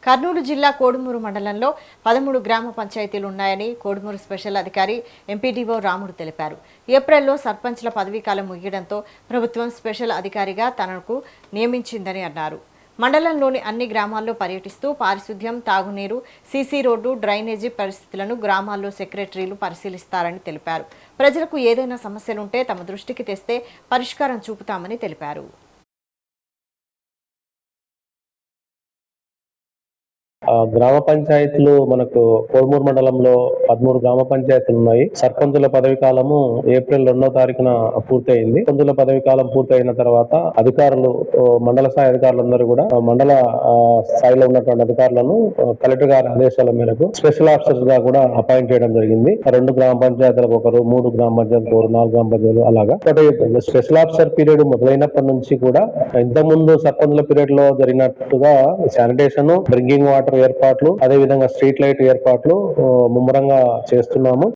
కర్నూలు జిల్లా కోడుమూరు మండలంలో 13 గ్రామ పంచాయతీలు ఉన్నాయని కోడుమూరు స్పెషల్ అధికారి ఎంపీడీఓ రాముడు తెలిపారు. ఏప్రిల్లో సర్పంచ్ల పదవీకాలం ముగియడంతో ప్రభుత్వం స్పెషల్ అధికారిగా తనకు నియమించిందని అన్నారు. మండలంలోని అన్ని గ్రామాల్లో పర్యటిస్తూ పారిశుద్ధ్యం, తాగునీరు, సీసీ రోడ్డు, డ్రైనేజీ పరిస్థితులను గ్రామాల్లో సెక్రటరీలు పరిశీలిస్తారని తెలిపారు. ప్రజలకు ఏదైనా సమస్యలుంటే తమ దృష్టికి తెస్తే పరిష్కారం చూపుతామని తెలిపారు. గ్రామ పంచాయతీలు మనకు కోడుమూరు మండలంలో 13 గ్రామ పంచాయతీలు ఉన్నాయి. సర్పంచుల పదవి కాలము ఏప్రిల్ 2వ తారీఖున పూర్తయింది. సర్పంచుల పదవి కాలం పూర్తయిన తర్వాత అధికారులు, మండల స్థాయి అధికారులందరూ కూడా మండల స్థాయిలో ఉన్నటువంటి అధికారులను కలెక్టర్ గారి ఆదేశాల మేరకు స్పెషల్ ఆఫీసర్స్ గా కూడా అపాయింట్ చేయడం జరిగింది. 2 గ్రామ పంచాయతీలకు ఒకరు, 3 గ్రామ పంచాయతీలకు ఒకరు, 4 గ్రామ పంచాయతీలు అలాగా. స్పెషల్ ఆఫీసర్ పీరియడ్ మొదలైనప్పటి నుంచి కూడా ఇంతకుముందు సర్పంచుల పీరియడ్ లో జరిగినట్టుగా శానిటేషన్, డ్రింకింగ్ వాటర్ ఏర్పాట్లు, అదే విధంగా స్ట్రీట్ లైట్ ఏర్పాట్లు ముమ్మరంగా చేస్తున్నాము.